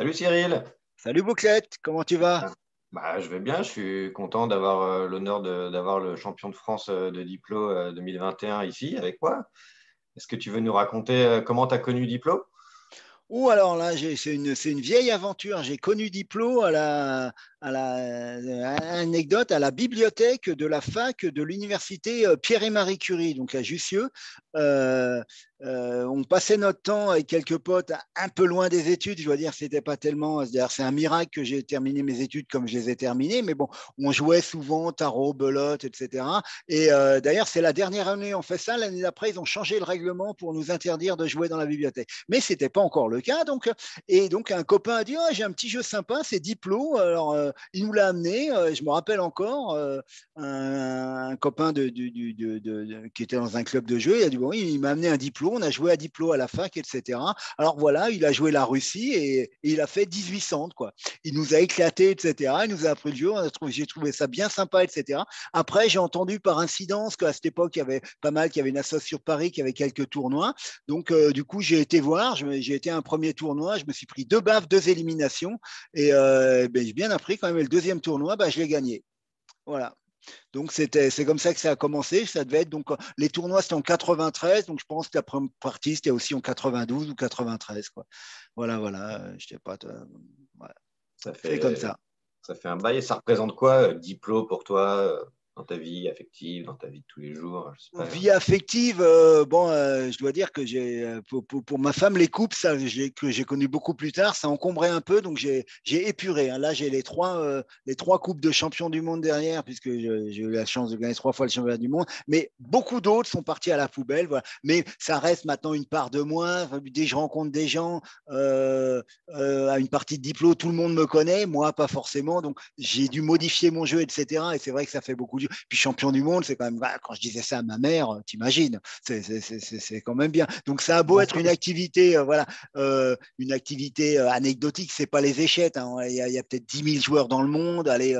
Salut Cyril. Salut Bouclette, comment tu vas? Je vais bien, je suis content d'avoir l'honneur d'avoir le champion de France de Diplo 2021 ici avec moi. Est-ce que tu veux nous raconter comment tu as connu Diplo? Ou alors là, c'est une vieille aventure. J'ai connu Diplo anecdote à la bibliothèque de la fac de l'université Pierre et Marie Curie, donc à Jussieu. Euh, on passait notre temps avec quelques potes un peu loin des études. Je dois dire, c'était pas tellement. D'ailleurs, c'est un miracle que j'ai terminé mes études comme je les ai terminées. Mais bon, on jouait souvent tarot, belote, etc. Et d'ailleurs, c'est la dernière année on fait ça. L'année d'après, ils ont changé le règlement pour nous interdire de jouer dans la bibliothèque. Mais ce n'était pas encore le cas. Et donc, un copain a dit oh, j'ai un petit jeu sympa, c'est Diplo. Alors, il nous l'a amené. Je me rappelle encore, un copain qui était dans un club de jeu. Il a dit bon, il m'a amené un Diplo. On a joué à Diplo à la fac, etc. Alors voilà, il a joué la Russie et il a fait 18 centres, quoi. Il nous a éclaté, etc. Il nous a appris le jeu. J'ai trouvé ça bien sympa, etc. Après, j'ai entendu par incidence qu'à cette époque, il y avait pas mal, qu'il y avait une association sur Paris, qui avait quelques tournois. Donc, du coup, j'ai été voir. J'ai été à un premier tournoi. Je me suis pris deux baffes, deux éliminations. Et ben, j'ai bien appris quand même. Et le deuxième tournoi, ben, je l'ai gagné. Voilà. Donc, c'est comme ça que ça a commencé. Ça devait être donc les tournois, c'était en 93. Donc, je pense que la première partie, c'était aussi en 92 ou 93, quoi. Voilà, voilà. Je sais pas. Voilà. Ça C'est comme fait, ça. ça fait un bail. Et ça représente quoi, Diplo, pour toi, dans ta vie affective, dans ta vie de tous les jours? Je sais pas. Vie affective, bon, je dois dire que pour ma femme, les couples, ça, que j'ai connu beaucoup plus tard, ça encombrait un peu, donc j'ai épuré, hein. Là, j'ai les trois coupes de champion du monde derrière, puisque j'ai eu la chance de gagner 3 fois le championnat du monde, mais beaucoup d'autres sont partis à la poubelle, voilà. Mais ça reste maintenant une part de moi. Dès que je rencontre des gens à une partie de diplôme, tout le monde me connaît, moi pas forcément, donc j'ai dû modifier mon jeu, etc. Et c'est vrai que ça fait beaucoup de. Puis champion du monde, c'est quand même, bah, quand je disais ça à ma mère, t'imagines, c'est quand même bien. Donc ça a beau être une activité, voilà, une activité anecdotique, c'est pas les échecs, hein. Il y a peut-être 10 000 joueurs dans le monde, allez,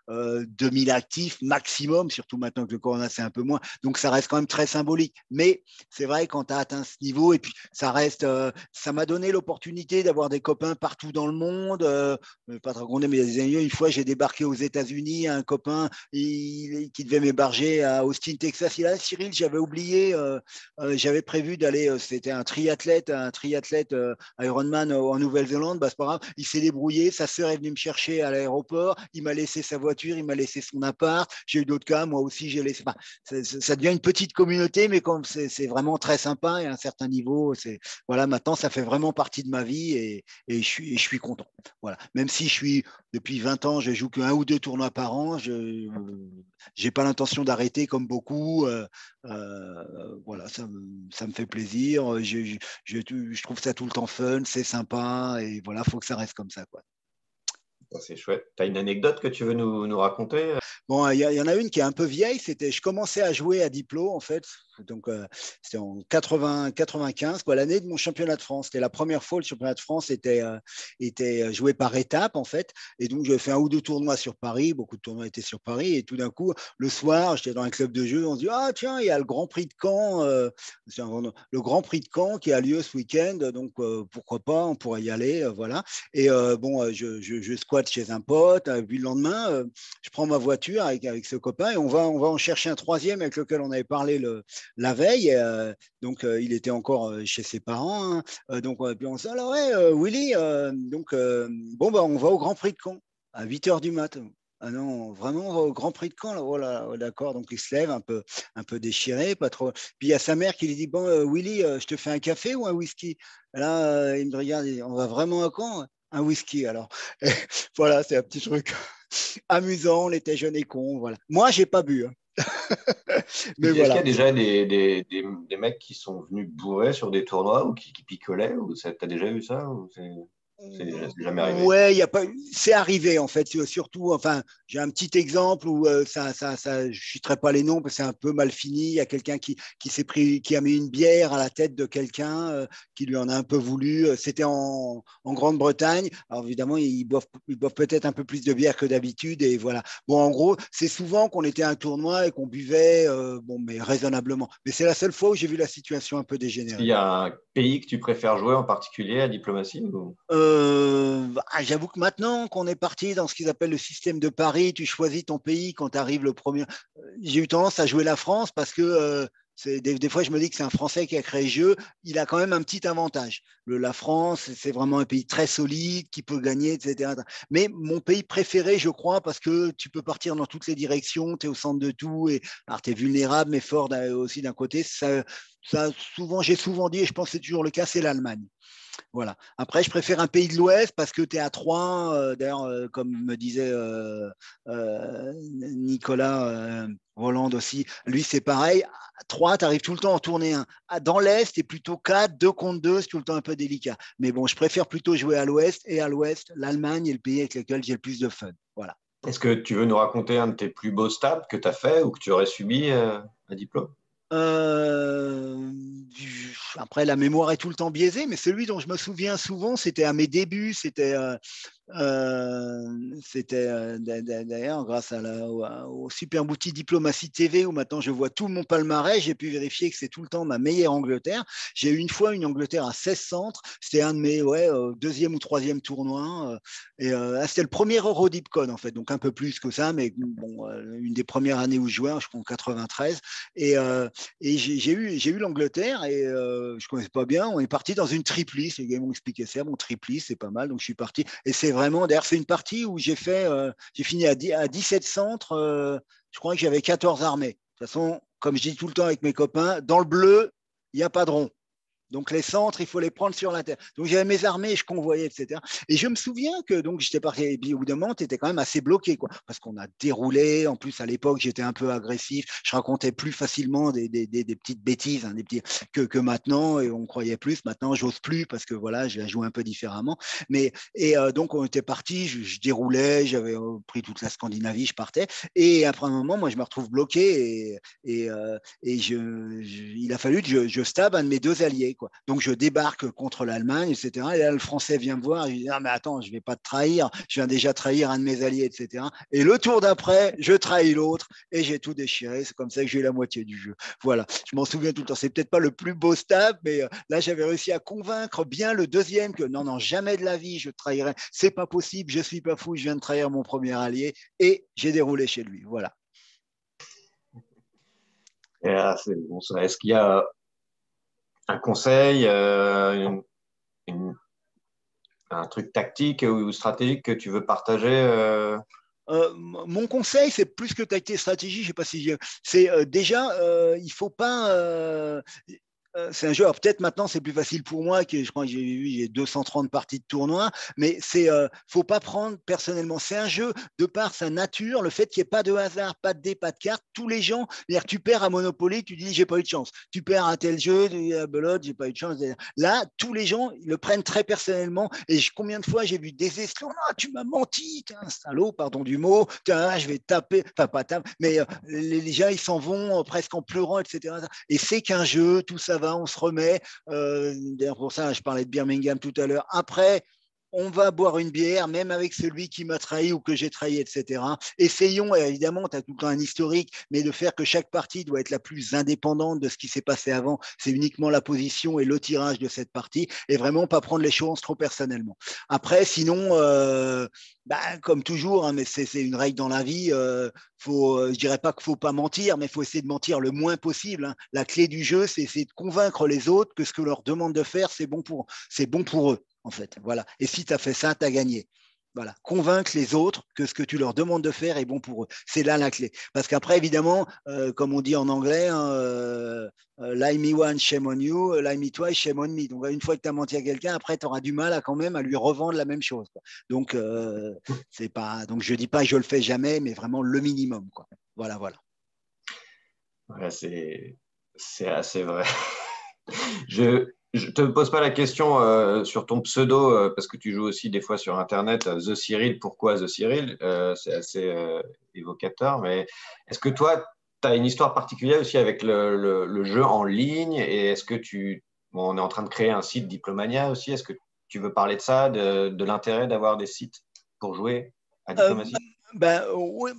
2000 actifs maximum, surtout maintenant que le Corona c'est un peu moins. Donc ça reste quand même très symbolique. Mais c'est vrai quand tu as atteint ce niveau, et puis ça reste, ça m'a donné l'opportunité d'avoir des copains partout dans le monde. Pas trop gronder, mais il y a des années, une fois j'ai débarqué aux États-Unis, un copain qui devait m'héberger à Austin, Texas. Il a dit, Cyril, j'avais oublié, j'avais prévu d'aller, c'était un triathlète Ironman en Nouvelle-Zélande. Bah, c'est pas grave, il s'est débrouillé. Sa sœur est venue me chercher à l'aéroport. Il m'a laissé sa voiture, il m'a laissé son appart. J'ai eu d'autres cas, moi aussi j'ai laissé. Enfin, ça devient une petite communauté, mais comme c'est vraiment très sympa et à un certain niveau, voilà, maintenant ça fait vraiment partie de ma vie et je suis content. Voilà, même si je suis depuis 20 ans, je joue qu'un ou deux tournois par an. Je n'ai pas l'intention d'arrêter comme beaucoup. Voilà, ça me fait plaisir. Je trouve ça tout le temps fun, c'est sympa. Et voilà, il faut que ça reste comme ça, quoi. C'est chouette. Tu as une anecdote que tu veux nous raconter? Bon, il y en a une qui est un peu vieille. Je commençais à jouer à Diplo, en fait. Donc, c'était en 95, quoi, l'année de mon championnat de France. C'était la première fois que le championnat de France était joué par étapes, en fait. Et donc, j'ai fait un ou deux tournois sur Paris. Beaucoup de tournois étaient sur Paris. Et tout d'un coup, le soir, j'étais dans un club de jeu. On se dit, ah, tiens, il y a le Grand Prix de Caen. Le Grand Prix de Caen qui a lieu ce week-end. Donc, pourquoi pas, on pourrait y aller. Voilà. Et bon, je squatte chez un pote. Puis le lendemain, je prends ma voiture avec ce copain et on va en chercher un troisième avec lequel on avait parlé la veille. Donc, il était encore chez ses parents, hein. Donc, puis on se dit, alors, ouais, Willy, bon, bah, on va au Grand Prix de Caen à 8 heures du matin. Ah non, vraiment, on va au Grand Prix de Caen, là, voilà, d'accord. Donc, il se lève un peu déchiré, pas trop. Puis, il y a sa mère qui lui dit, bon, Willy, je te fais un café ou un whisky? Et là, il me regarde, il dit, on va vraiment à Caen? Un whisky, alors. Et voilà, c'est un petit truc amusant, on était jeunes et cons, voilà. Moi, j'ai pas bu, hein. Et Mais puis, est-ce qu'il y voilà. a déjà des mecs qui sont venus bourrés sur des tournois ou qui picolaient? Ou t'as déjà eu ça? Ou c'est jamais arrivé? Ouais, y a pas, c'est arrivé en fait. Surtout, enfin, j'ai un petit exemple où je citerai pas les noms parce que c'est un peu mal fini. Il y a quelqu'un qui a mis une bière à la tête de quelqu'un qui lui en a un peu voulu. C'était en Grande-Bretagne. Alors évidemment, ils boivent peut-être un peu plus de bière que d'habitude et voilà. Bon, en gros, c'est souvent qu'on était à un tournoi et qu'on buvait, bon, mais raisonnablement. Mais c'est la seule fois où j'ai vu la situation un peu Est-ce qu'il dégénérer. y a un pays que tu préfères jouer en particulier à diplomatie ou... J'avoue que maintenant qu'on est parti dans ce qu'ils appellent le système de Paris, tu choisis ton pays quand tu arrives le premier. J'ai eu tendance à jouer la France parce que des fois, je me dis que c'est un Français qui a créé le jeu. Il a quand même un petit avantage. La France, c'est vraiment un pays très solide qui peut gagner, etc. Mais mon pays préféré, je crois, parce que tu peux partir dans toutes les directions, tu es au centre de tout. Alors, tu es vulnérable, mais fort aussi d'un côté. J'ai souvent dit, et je pense que c'est toujours le cas, c'est l'Allemagne. Voilà. Après, je préfère un pays de l'Ouest parce que tu es à Troyes. D'ailleurs, comme me disait Nicolas Roland aussi, lui, c'est pareil. À Troyes, tu arrives tout le temps en tournée 1. Dans l'Est, c'est plutôt 4, 2 contre 2, c'est tout le temps un peu délicat. Mais bon, je préfère plutôt jouer à l'Ouest. Et à l'Ouest, l'Allemagne est le pays avec lequel j'ai le plus de fun. Voilà. Est-ce que tu veux nous raconter un de tes plus beaux stabs que tu as fait ou que tu aurais subi à Diplôme? Euh, Après, la mémoire est tout le temps biaisée, mais celui dont je me souviens souvent, c'était à mes débuts. D'ailleurs grâce au super outil Diplomatie TV où maintenant je vois tout mon palmarès, j'ai pu vérifier que c'est tout le temps ma meilleure Angleterre. J'ai eu une fois une Angleterre à 16 centres, c'était un de mes deuxième ou troisième tournois c'était le premier Eurodipcon en fait, donc un peu plus que ça, mais bon, une des premières années où je jouais, je crois en 93 et, euh, et j'ai eu l'Angleterre et je connaissais pas bien, on est parti dans une triplice, les gars m'ont expliqué ça, bon triplice c'est pas mal, donc je suis parti et c'est vraiment, d'ailleurs, c'est une partie où j'ai fini à 17 centres. Je crois que j'avais 14 armées. De toute façon, comme je dis tout le temps avec mes copains, dans le bleu, il n'y a pas de rond. Donc les centres, il faut les prendre sur la terre. Donc j'avais mes armées, je convoyais, etc. Et je me souviens que donc j'étais parti, et puis au bout d'un moment, tu étais quand même assez bloqué, quoi, parce qu'on a déroulé. En plus, à l'époque, j'étais un peu agressif. Je racontais plus facilement des petites bêtises, hein, que maintenant, et on croyait plus. Maintenant, j'ose plus parce que voilà, je la joue un peu différemment. Donc on était parti, je déroulais, j'avais pris toute la Scandinavie, je partais. Et après un moment, moi, je me retrouve bloqué il a fallu que je stab un de mes deux alliés, quoi. Donc je débarque contre l'Allemagne, etc. Et là, le Français vient me voir, je dis, ah, mais attends, je ne vais pas te trahir, je viens déjà trahir un de mes alliés, etc. Et le tour d'après, je trahis l'autre et j'ai tout déchiré. C'est comme ça que j'ai eu la moitié du jeu. Voilà, je m'en souviens tout le temps. C'est peut-être pas le plus beau stab, mais là, j'avais réussi à convaincre bien le deuxième que non, non, jamais de la vie, je trahirai. C'est pas possible, je suis pas fou, je viens de trahir mon premier allié et j'ai déroulé chez lui. Voilà. C'est bon, ça. Est-ce qu'il y a un conseil, une- un truc tactique ou stratégique que tu veux partager Mon conseil, c'est plus que tactique stratégie, je sais pas si c'est déjà, il faut pas, c'est un jeu. Alors peut-être maintenant c'est plus facile pour moi que je crois que j'ai 230 parties de tournoi, mais faut pas prendre personnellement. C'est un jeu de par sa nature, le fait qu'il n'y ait pas de hasard, pas de dés, pas de cartes. Tous les gens, tu perds à Monopoly, tu dis j'ai pas eu de chance. Tu perds à tel jeu, tu dis à Belote, j'ai pas eu de chance. Là, tous les gens ils le prennent très personnellement. Et combien de fois j'ai vu des esclandres, ah, tu m'as menti, t'es un salaud, pardon du mot. Je vais taper, enfin pas taper, mais les gens ils s'en vont presque en pleurant, etc. Et c'est qu'un jeu, tout ça va, on se remet. D'ailleurs, pour ça, je parlais de Birmingham tout à l'heure. Après, on va boire une bière, même avec celui qui m'a trahi ou que j'ai trahi, etc. Essayons, évidemment, tu as tout le temps un historique, mais de faire que chaque partie doit être la plus indépendante de ce qui s'est passé avant. C'est uniquement la position et le tirage de cette partie, et vraiment pas prendre les choses trop personnellement. Après, sinon, comme toujours, hein, mais c'est une règle dans la vie, je dirais pas qu'il faut pas mentir, mais il faut essayer de mentir le moins possible, hein. La clé du jeu, c'est essayer de convaincre les autres que ce que leur demande de faire, c'est bon pour eux, en fait. Voilà. Et si tu as fait ça, tu as gagné. Voilà, convaincre les autres que ce que tu leur demandes de faire est bon pour eux. C'est là la clé. Parce qu'après, évidemment, comme on dit en anglais, hein, lie me once, shame on you, lie me twice, shame on me. Donc, une fois que tu as menti à quelqu'un, après, tu auras du mal quand même à lui revendre la même chose, quoi. Donc, c'est pas. Donc, je dis pas que je le fais jamais, mais vraiment le minimum, quoi. Voilà, voilà. Ouais, c'est assez vrai. Je te pose pas la question sur ton pseudo parce que tu joues aussi des fois sur Internet The Cyril. Pourquoi The Cyril? C'est assez évocateur. Mais est-ce que toi, tu as une histoire particulière aussi avec le jeu en ligne? Et est-ce que bon, on est en train de créer un site Diplomania aussi. Est-ce que tu veux parler de ça, de l'intérêt d'avoir des sites pour jouer à Euh, Diplomatie? Oui,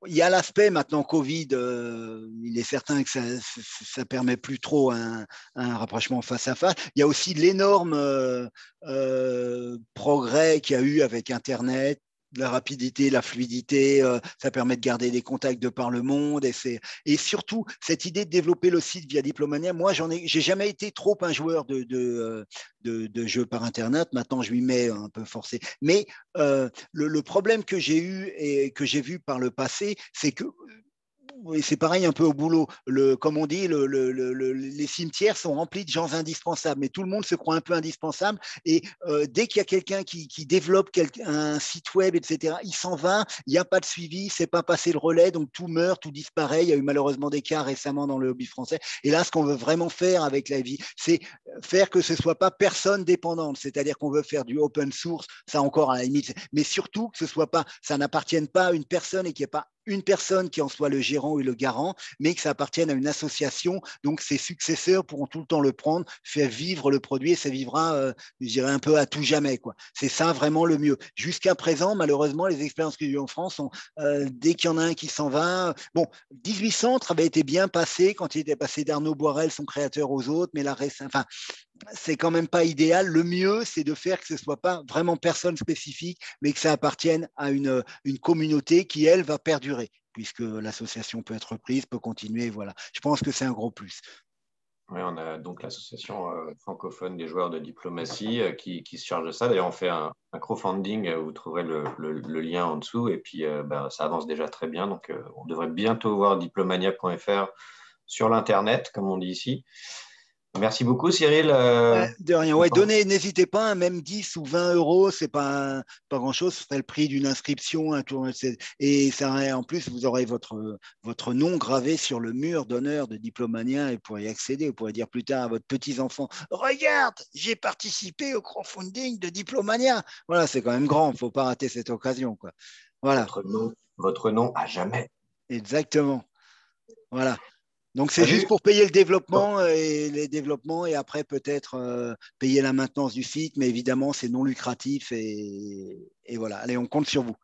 il y a l'aspect maintenant Covid. Il est certain que ça permet plus trop un rapprochement face à face. Il y a aussi l'énorme progrès qu'il y a eu avec Internet, la rapidité, la fluidité, ça permet de garder des contacts de par le monde et surtout cette idée de développer le site via Diplomania. Moi, j'ai jamais été trop un joueur de jeux par Internet. Maintenant, je m'y mets un peu forcé. Mais le problème que j'ai eu et que j'ai vu par le passé, c'est que oui, c'est pareil un peu au boulot. Comme on dit, les cimetières sont remplis de gens indispensables, mais tout le monde se croit un peu indispensable. Et dès qu'il y a quelqu'un qui développe un site web, etc., il s'en va, il n'y a pas de suivi, c'est pas passé le relais, donc tout meurt, tout disparaît. Il y a eu malheureusement des cas récemment dans le hobby français. Et là, ce qu'on veut vraiment faire avec la vie, c'est faire que ce soit pas personne dépendante, c'est-à-dire qu'on veut faire du open source, ça encore à la limite, mais surtout que ce soit pas, ça n'appartienne pas à une personne et qu'il n'y ait pas une personne qui en soit le gérant ou le garant, mais que ça appartienne à une association. Donc, ses successeurs pourront tout le temps le prendre, faire vivre le produit et ça vivra, je dirais, un peu à tout jamais, quoi. C'est ça vraiment le mieux. Jusqu'à présent, malheureusement, les expériences qu'il y a eu en France sont, dès qu'il y en a un qui s'en va, bon, 18 centres avait été bien passé quand il était passé d'Arnaud Boirel, son créateur, aux autres, mais la enfin, c'est quand même pas idéal. Le mieux, c'est de faire que ce soit pas vraiment personne spécifique, mais que ça appartienne à une communauté qui, elle, va perdurer, puisque l'association peut être reprise, peut continuer. Voilà. Je pense que c'est un gros plus. Oui, on a donc l'association francophone des joueurs de diplomatie qui se charge de ça. D'ailleurs, on fait un crowdfunding, vous trouverez le lien en dessous, et puis ça avance déjà très bien. Donc, on devrait bientôt voir diplomania.fr sur l'Internet, comme on dit ici. Merci beaucoup, Cyril. De rien. Ouais, donnez, n'hésitez pas, hein, même 10 ou 20 euros, c'est pas grand-chose, ce serait le prix d'une inscription, un tour, et ça, en plus, vous aurez votre nom gravé sur le mur d'honneur de Diplomania et vous pourrez y accéder. Vous pourrez dire plus tard à votre petits-enfants, regarde, j'ai participé au crowdfunding de Diplomania. Voilà, c'est quand même grand, il ne faut pas rater cette occasion, quoi. Voilà. Votre nom à jamais. Exactement. Voilà. Donc, c'est juste pour payer le développement et les développements et après peut-être payer la maintenance du site. Mais évidemment, c'est non lucratif et voilà. Allez, on compte sur vous.